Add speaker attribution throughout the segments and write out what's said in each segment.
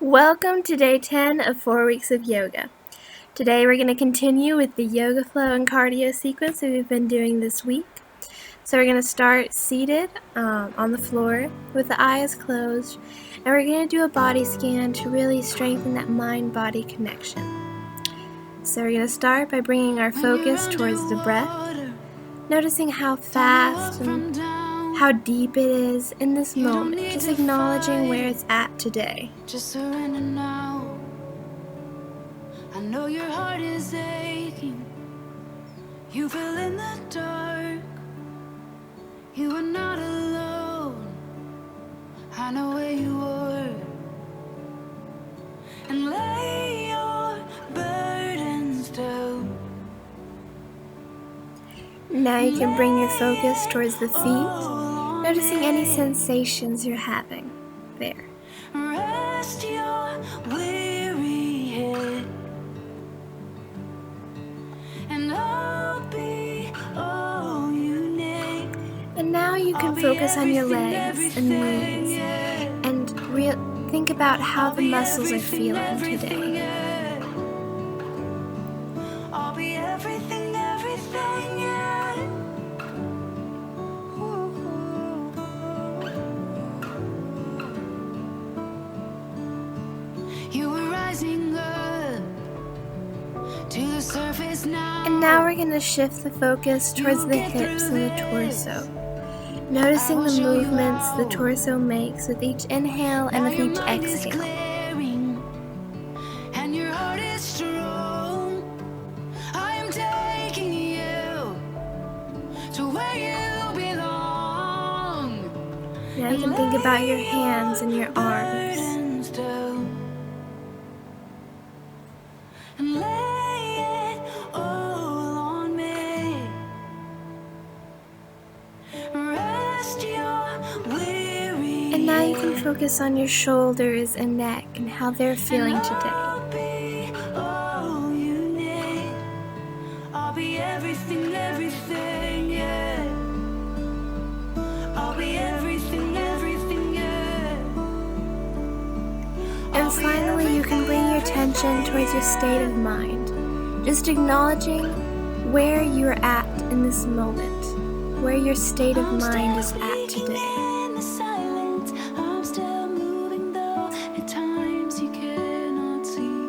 Speaker 1: Welcome to day 10 of 4 weeks of yoga. Today we're going to continue with the yoga flow and cardio sequence that we've been doing this week. So we're going to start seated on the floor with the eyes closed, and we're going to do a body scan to really strengthen that mind-body connection. So we're going to start by bringing our focus towards the breath, noticing how fast and how deep it is in this moment, just acknowledging where it's at today.
Speaker 2: Just surrender now. I know your heart is aching. You feel in the dark. You are not alone. I know where you are. And lay your burdens down.
Speaker 1: Now you can bring your focus towards the feet, noticing any sensations you're having there.
Speaker 2: Rest your weary head, and I'll be all you need.
Speaker 1: And now you can focus on your legs and knees and think about how the muscles are feeling today.
Speaker 2: I'll be everything, everything, yeah. You were rising up to the surface now.
Speaker 1: And now we're going to shift the focus towards the hips and the torso, noticing the movements the torso makes with each inhale and with each exhale.
Speaker 2: And your heart is strong. I am taking you to where you belong.
Speaker 1: Now you can think about your hands and your arms.
Speaker 2: And lay it all on me. Rest your weary.
Speaker 1: And now you can focus on your shoulders and neck and how they're feeling today.
Speaker 2: I'll be all you need. I'll be everything, everything, yeah. I'll be everything, everything, yeah.
Speaker 1: And finally, you can bring your attention towards your state of mind, just acknowledging where you're at in this moment, where your state of mind is at today.
Speaker 2: In the silence, I'm still moving though at times you cannot see.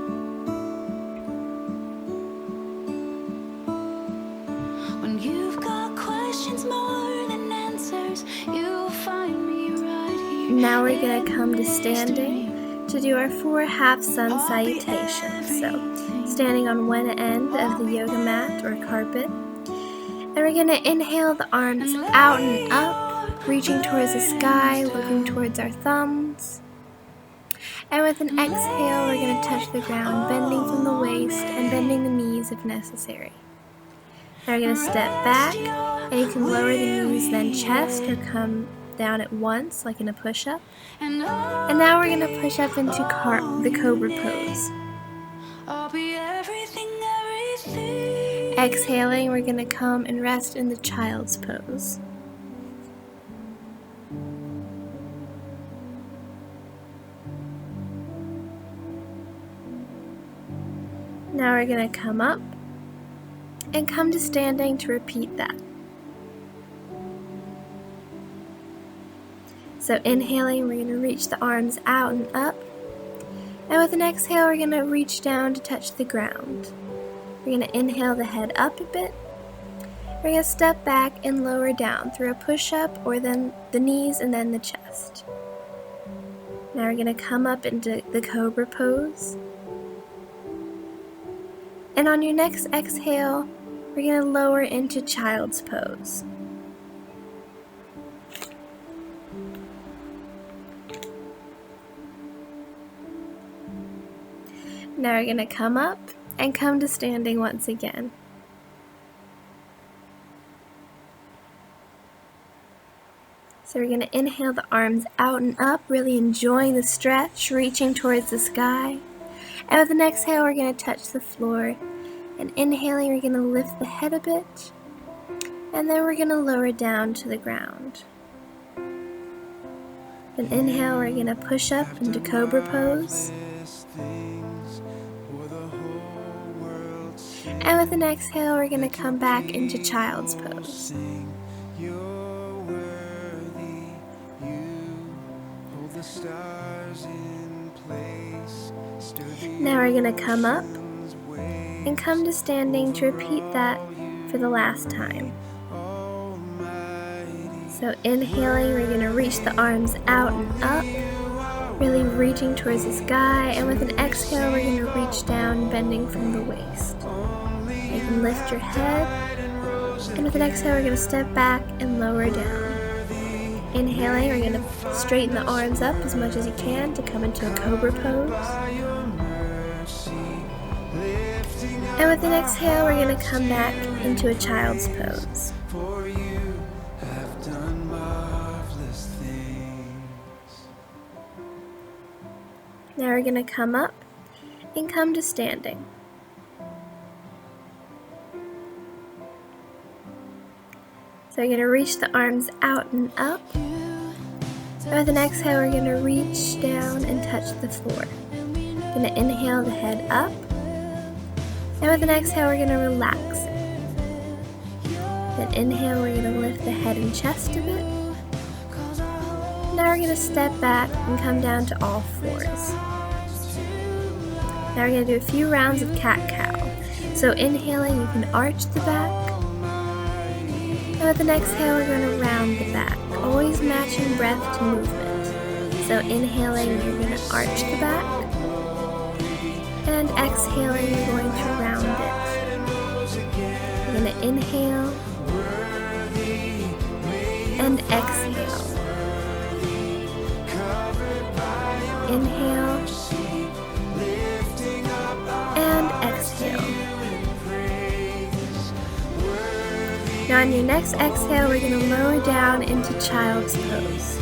Speaker 2: When you've got questions more than answers, you'll find me right here.
Speaker 1: Now we're going to come to standing to do our 4 half sun salutations. So standing on one end of the yoga mat or carpet. And we're going to inhale the arms out and up, reaching towards the sky, looking towards our thumbs. And with an exhale, we're going to touch the ground, bending from the waist and bending the knees if necessary. Now we're going to step back, and you can lower the knees, then chest, or come down at once, like in a push-up. And now we're going to push up into the Cobra Pose.
Speaker 2: I'll be everything, everything.
Speaker 1: Exhaling, we're going to come and rest in the Child's Pose. Now we're going to come up and come to standing to repeat that. So inhaling, we're going to reach the arms out and up. And with an exhale, we're going to reach down to touch the ground. We're going to inhale the head up a bit. We're going to step back and lower down through a push-up or then the knees and then the chest. Now we're going to come up into the Cobra Pose. And on your next exhale, we're going to lower into Child's Pose. Now we're going to come up and come to standing once again. So we're going to inhale the arms out and up, really enjoying the stretch, reaching towards the sky. And with an exhale, we're going to touch the floor. And inhaling, we're going to lift the head a bit. And then we're going to lower down to the ground. Then inhale, we're going to push up into Cobra Pose. And with an exhale, we're going to come back into Child's Pose. Now we're going to come up and come to standing to repeat that for the last time. So inhaling, we're going to reach the arms out and up, really reaching towards the sky, and with an exhale, we're going to reach down, bending from the waist. You can lift your head, and with an exhale, we're going to step back and lower down. Inhaling, we're going to straighten the arms up as much as you can to come into a Cobra Pose. And with an exhale, we're going to come back into a Child's Pose. Now we're going to come up and come to standing. So we're going to reach the arms out and up. And with an exhale, we're going to reach down and touch the floor. We're going to inhale the head up. And with an exhale, we're going to relax it. Then inhale, we're going to lift the head and chest a bit. Now we're going to step back and come down to all fours. Now we're going to do a few rounds of cat-cow. So inhaling, you can arch the back. And with an exhale, we're going to round the back, always matching breath to movement. So inhaling, you're going to arch the back. And exhaling, you're going to round it. You're going to inhale and exhale. Inhale and exhale. Now on your next exhale, we're going to lower down into Child's Pose.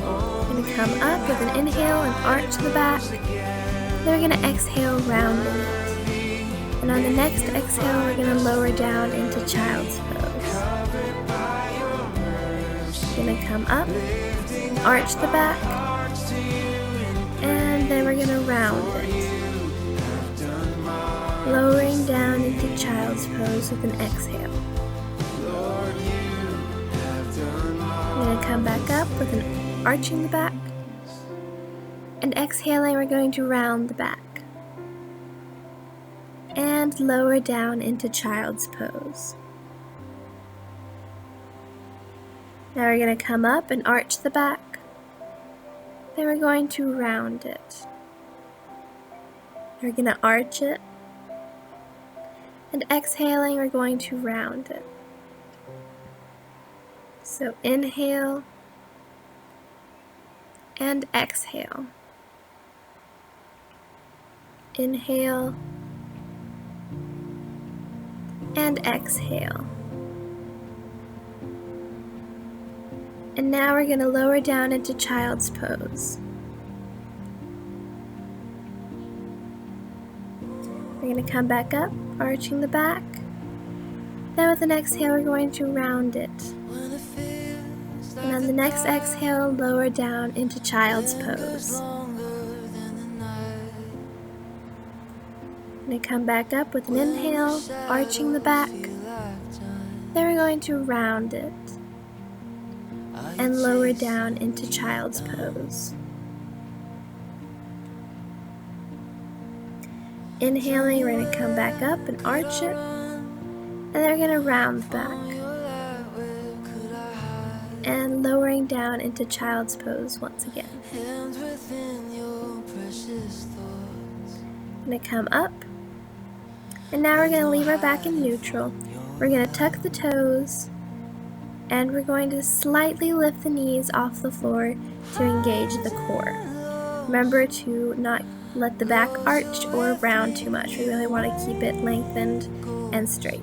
Speaker 1: We're going to come up with an inhale and arch the back. Then we're going to exhale, rounding it. And on the next exhale, we're going to lower down into Child's Pose. We're going to come up, arch the back, and then we're going to round it. Lowering down into Child's Pose with an exhale. We're going to come back up with an arching the back. And exhaling, we're going to round the back. And lower down into Child's Pose. Now we're going to come up and arch the back. Then we're going to round it. We're going to arch it. And exhaling, we're going to round it. So inhale and exhale. Inhale and exhale. And now we're going to lower down into Child's Pose. We're going to come back up, arching the back. Then with an exhale, we're going to round it. And on the next exhale, lower down into Child's Pose. We're going to come back up with an inhale, arching the back. Then we're going to round it. And lower down into Child's Pose. Inhaling, we're going to come back up and arch it. And then we're going to round back. And lowering down into Child's Pose once again. I'm going to come up. And now we're going to leave our back in neutral. We're going to tuck the toes. And we're going to slightly lift the knees off the floor to engage the core. Remember to not let the back arch or round too much. We really want to keep it lengthened and straight.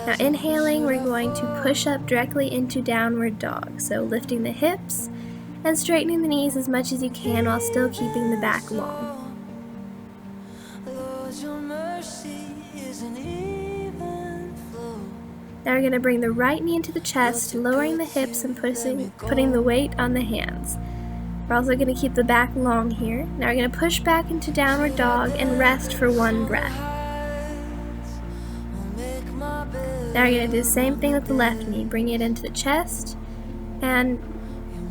Speaker 1: Now inhaling, we're going to push up directly into downward dog. So lifting the hips and straightening the knees as much as you can while still keeping the back long. Now Now we're going to bring the right knee into the chest, lowering the hips and putting the weight on the hands. We're also going to keep the back long here. Now we're going to push back into downward dog and rest for 1 breath. Now we're going to do the same thing with the left knee, bring it into the chest and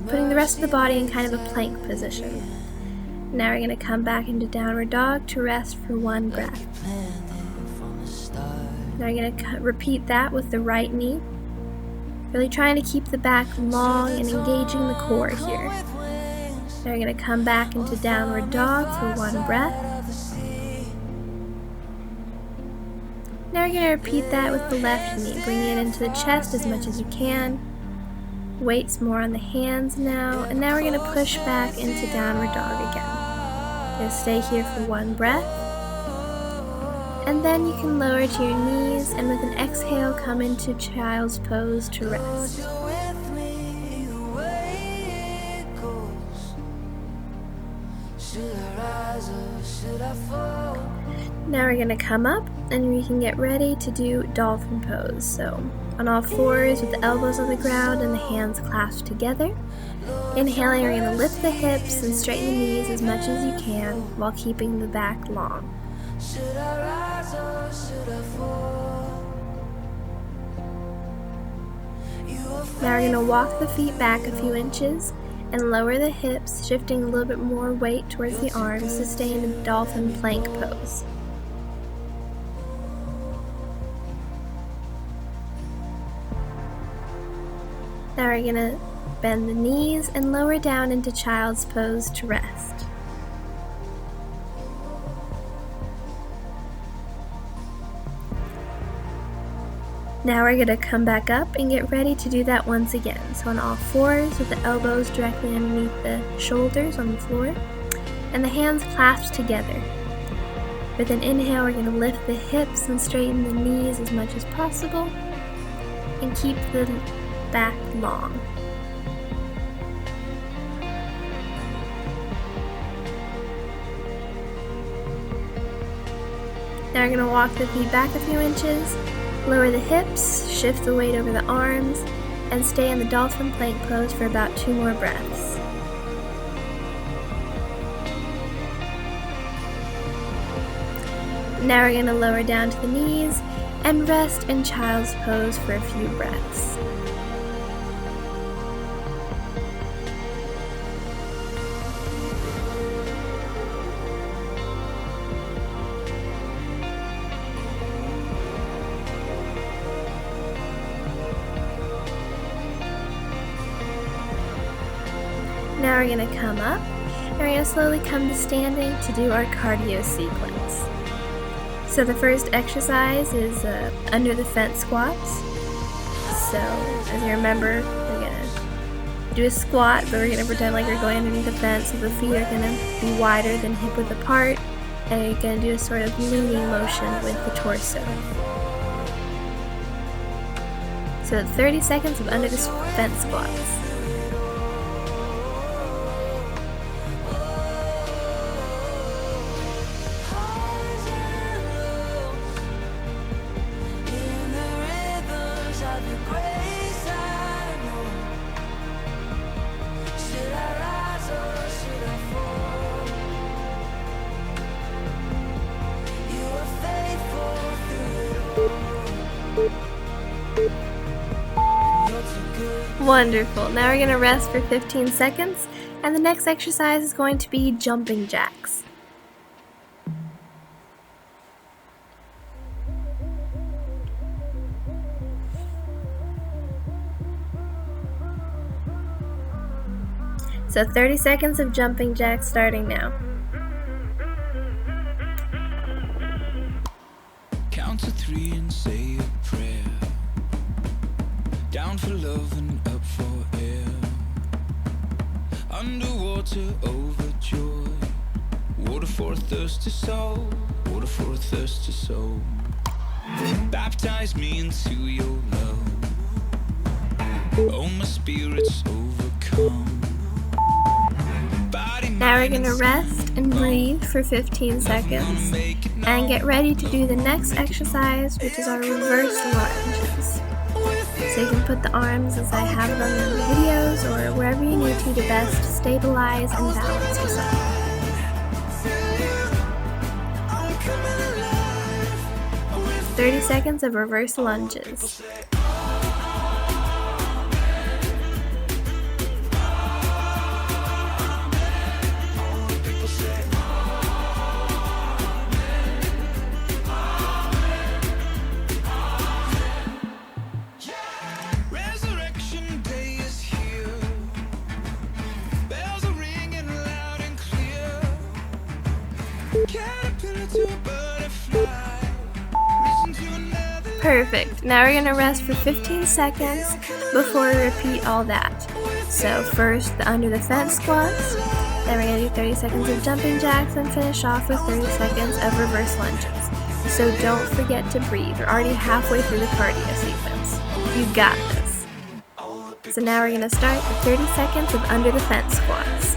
Speaker 1: putting the rest of the body in kind of a plank position. Now we're going to come back into downward dog to rest for 1 breath. Now we're going to repeat that with the right knee, really trying to keep the back long and engaging the core here. Now we're going to come back into downward dog for 1 breath. Now we're going to repeat that with the left knee, bringing it into the chest as much as you can. Weight's more on the hands now, and now we're going to push back into downward dog again. Going to stay here for 1 breath. And then you can lower to your knees and with an exhale come into child's pose to rest. Now we're going to come up and we can get ready to do dolphin pose. So on all fours with the elbows on the ground and the hands clasped together. Inhaling, we're going to lift the hips and straighten the knees as much as you can while keeping the back long. Should I rise or should I fall? Now we're going to walk the feet back a few inches and lower the hips, shifting a little bit more weight towards the arms to stay in a dolphin plank pose. Now we're going to bend the knees and lower down into child's pose to rest. Now we're going to come back up and get ready to do that once again. So on all fours with the elbows directly underneath the shoulders on the floor and the hands clasped together. With an inhale, we're going to lift the hips and straighten the knees as much as possible and keep the back long. Now we're going to walk the feet back a few inches. Lower the hips, shift the weight over the arms, and stay in the dolphin plank pose for about 2 more breaths. Now we're going to lower down to the knees and rest in child's pose for a few breaths. Now we're going to come up, and we're going to slowly come to standing to do our cardio sequence. So the first exercise is under the fence squats. So as you remember, we're going to do a squat, but we're going to pretend like we're going underneath the fence, so the feet are going to be wider than hip width apart, and you're going to do a sort of leaning motion with the torso. So 30 seconds of under the fence squats. Wonderful. Now we're going to rest for 15 seconds, and the next exercise is going to be jumping jacks. So 30 seconds of jumping jacks starting now.
Speaker 2: Count to 3 and say a prayer. Down for love and up for air. Underwater overjoyed. Water for a thirsty soul. Water for a thirsty soul. Baptize me into your love. Oh, my spirit's overcome.
Speaker 1: Now we're going to rest and breathe for 15 seconds and get ready to do the next exercise, which is our reverse lunges. So you can put the arms as I have them in the videos or wherever you need to best stabilize and balance yourself. – 30 seconds of reverse lunges. Perfect. Now we're going to rest for 15 seconds before we repeat all that. So first the under the fence squats, then we're going to do 30 seconds of jumping jacks and finish off with 30 seconds of reverse lunges. So don't forget to breathe. We're already halfway through the cardio sequence. You got this. So now we're going to start with 30 seconds of under the fence squats.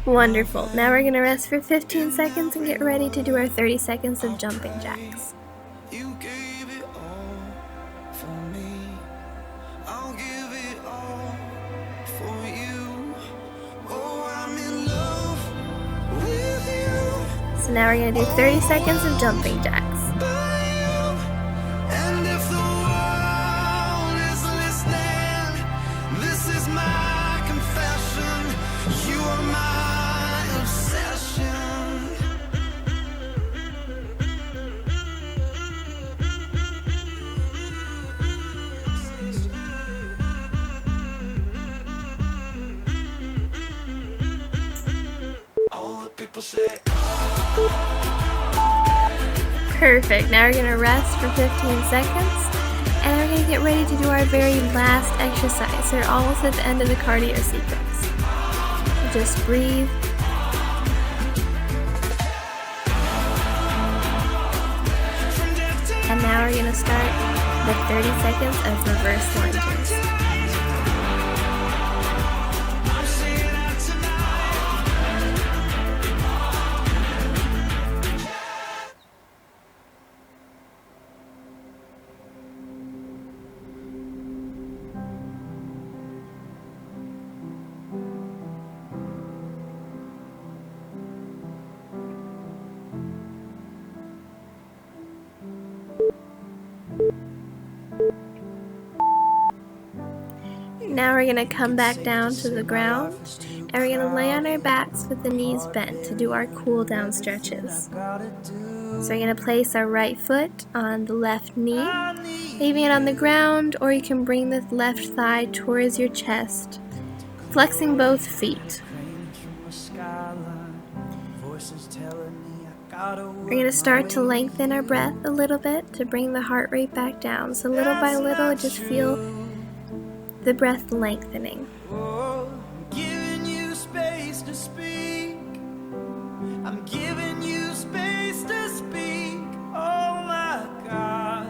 Speaker 1: Wonderful. Now we're going to rest for 15 seconds and get ready to do our 30 seconds of jumping jacks.
Speaker 2: You gave it all for me. I'll give it all for you. Oh, I'm in love with you.
Speaker 1: So now we're going to do 30 seconds of jumping jacks.
Speaker 2: And if the world is listening, this is my confession. You are my
Speaker 1: Perfect. Now we're going to rest for 15 seconds and we're going to get ready to do our very last exercise. So we're almost at the end of the cardio sequence. So just breathe. And now we're going to start the 30 seconds of reverse lunges. Now we're going to come back down to the ground and we're going to lay on our backs with the knees bent to do our cool down stretches. So we're going to place our right foot on the left knee, leaving it on the ground, or you can bring the left thigh towards your chest, flexing both feet. We're going to start to lengthen our breath a little bit to bring the heart rate back down. So little by little, just feel the breath lengthening.
Speaker 2: I'm giving you space to speak. I'm giving you space to speak. Oh my God,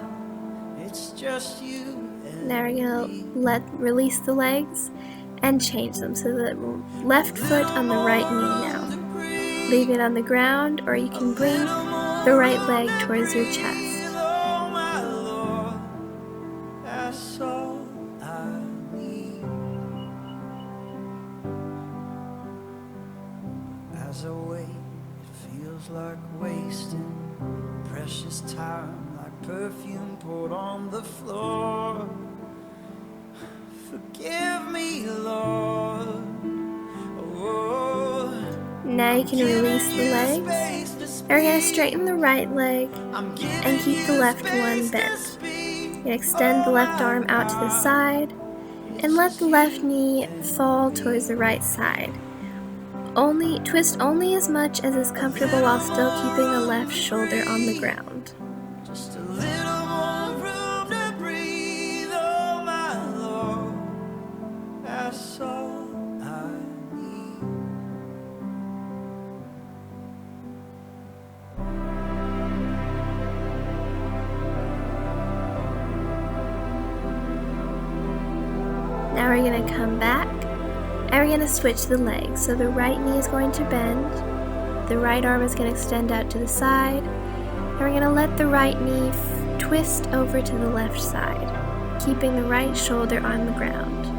Speaker 2: it's just you.
Speaker 1: Now we're going to release the legs and change them. So the left foot on the right knee now. Leave it on the ground, or you can bring the right leg towards your chest.
Speaker 2: As I wait, it feels like wasting precious time, like perfume poured on the floor. Forgive me, Lord. Oh,
Speaker 1: now you can release the legs. And we're going to straighten the right leg and keep the left one bent. You're going to extend the left arm out to the side and let the left knee fall towards the right side. Twist only as much as is comfortable while still keeping the left shoulder on the ground.
Speaker 2: just a little more room to breathe. Oh my
Speaker 1: we're going to come back and we're going to switch the legs. So the right knee is going to bend, the right arm is going to extend out to the side, and we're going to let the right knee twist over to the left side, keeping the right shoulder on the ground.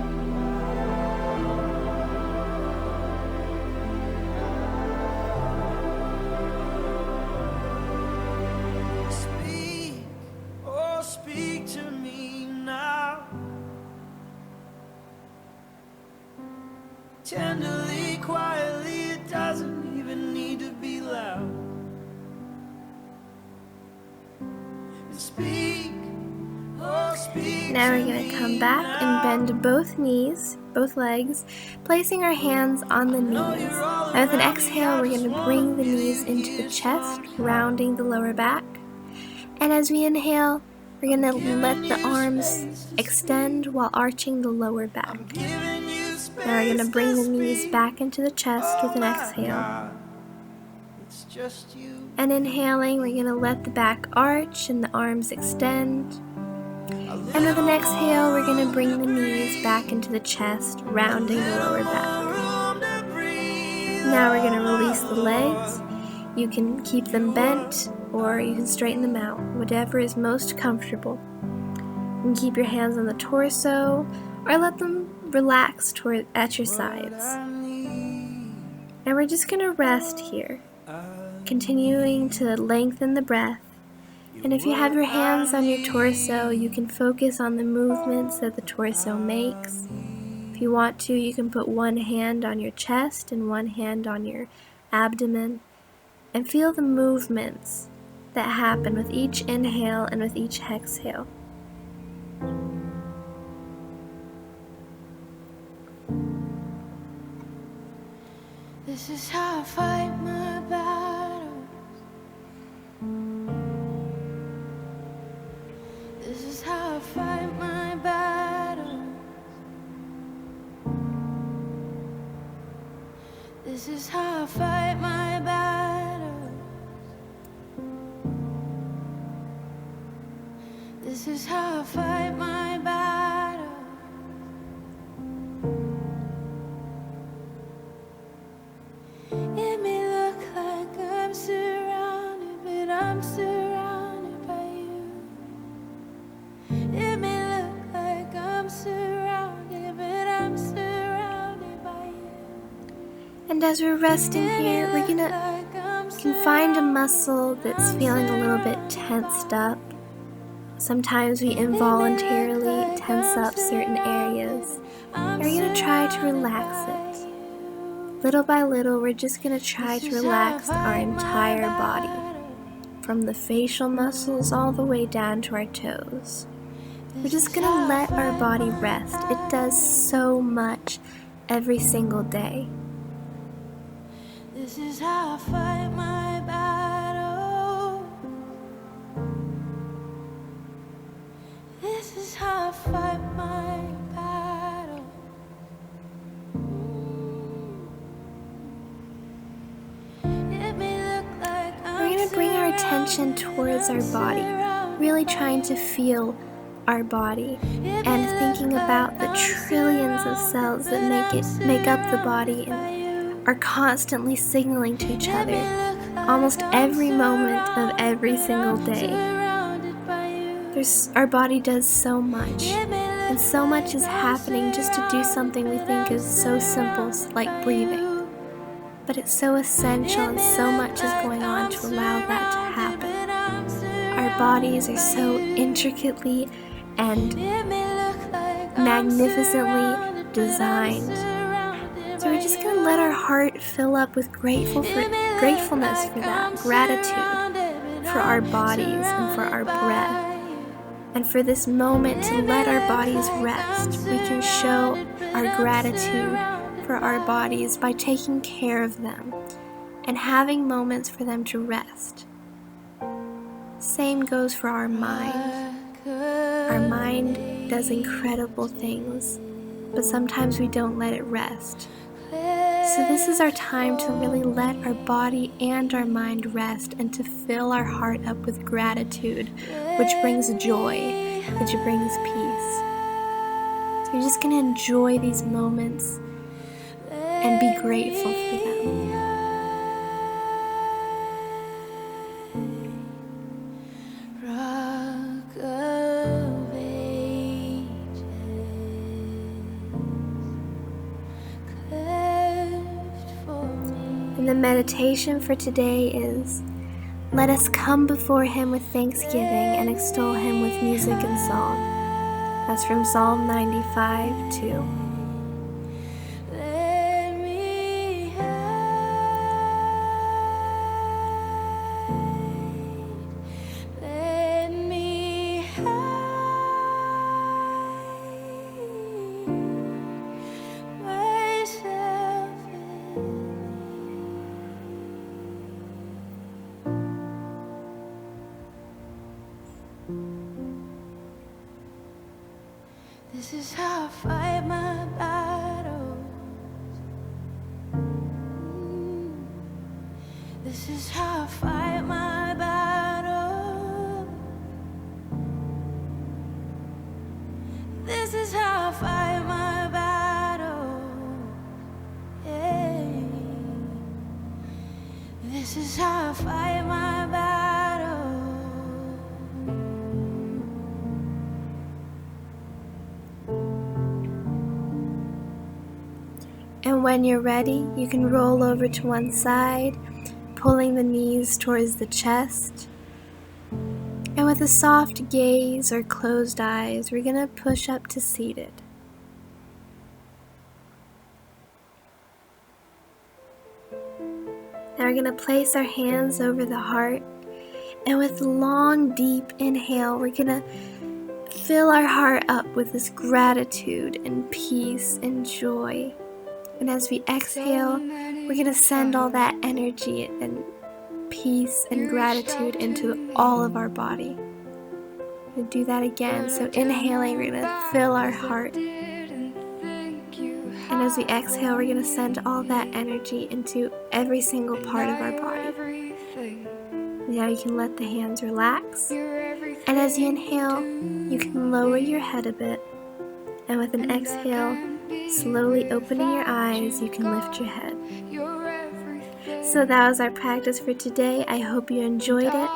Speaker 2: Speak to me now. Tenderly, quietly, it doesn't even need to be loud. Speak, speak.
Speaker 1: Now we're going to come back and bend both knees, both legs, placing our hands on the knees. And with an exhale, we're going to bring the knees into the chest, rounding the lower back. And as we inhale, we're going to let the arms extend while arching the lower back. Now we're going to bring the knees back into the chest with an exhale. And inhaling, we're going to let the back arch and the arms extend. And with an exhale, we're going to bring the knees back into the chest, rounding the lower back. Now we're going to release the legs. You can keep them bent or you can straighten them out, whatever is most comfortable. You can keep your hands on the torso or let them relax at your sides. And we're just going to rest here, continuing to lengthen the breath. And if you have your hands on your torso, you can focus on the movements that the torso makes. If you want to, you can put one hand on your chest and one hand on your abdomen and feel the movements that happen with each inhale and with each exhale.
Speaker 2: This is how I fight my battles. This is how I fight my battles. This is how I fight my battles. This is how I fight my battles. It may look like I'm surrounded, but I'm surrounded by you. It may look like I'm surrounded, but I'm surrounded by you.
Speaker 1: And as we're resting here, we're gonna can find a muscle that's feeling a little bit tensed up. Sometimes we involuntarily tense up certain areas. And we're gonna try to relax it. Little by little, we're just going to try to relax our entire body, from the facial muscles all the way down to our toes. We're just going to let our body rest. It does so much every single day.
Speaker 2: This is how I fight my battle. This is how I fight my battle.
Speaker 1: We're going to bring our attention towards our body, really trying to feel our body and thinking about the trillions of cells that make up the body and are constantly signaling to each other almost every moment of every single day. Our body does so much, and so much is happening just to do something we think is so simple, like breathing. But it's so essential and so much is going on to allow that to happen. Our bodies are so intricately and magnificently designed. So we're just going to let our heart fill up with gratefulness for that, gratitude for our bodies and for our breath. And for this moment to let our bodies rest, we can show our gratitude for our bodies by taking care of them and having moments for them to rest. Same goes for our mind. Our mind does incredible things, but sometimes we don't let it rest. So this is our time to really let our body and our mind rest and to fill our heart up with gratitude, which brings joy, which brings peace. So You're just going to enjoy these moments and be grateful for them. And the meditation for today is, let us come before Him with thanksgiving and extol Him with music and song. That's from Psalm 95:2.
Speaker 2: This is how I fight my battles. This is how I fight my battle. This is how I fight my battle. Yeah. This is how I fight my battle.
Speaker 1: And when you're ready, you can roll over to one side, pulling the knees towards the chest. And with a soft gaze or closed eyes, we're going to push up to seated. Now we're going to place our hands over the heart. And with long, deep inhale, we're going to fill our heart up with this gratitude and peace and joy. And as we exhale, we're going to send all that energy and peace and gratitude into all of our body. We're going to do that again. So inhaling, we're going to fill our heart. And as we exhale, we're going to send all that energy into every single part of our body. Now you can let the hands relax. And as you inhale, you can lower your head a bit. And with an exhale, slowly opening your eyes, you can lift your head. So that was our practice for today. I hope you enjoyed it,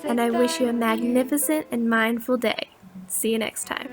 Speaker 1: and I wish you a magnificent and mindful day. See you next time.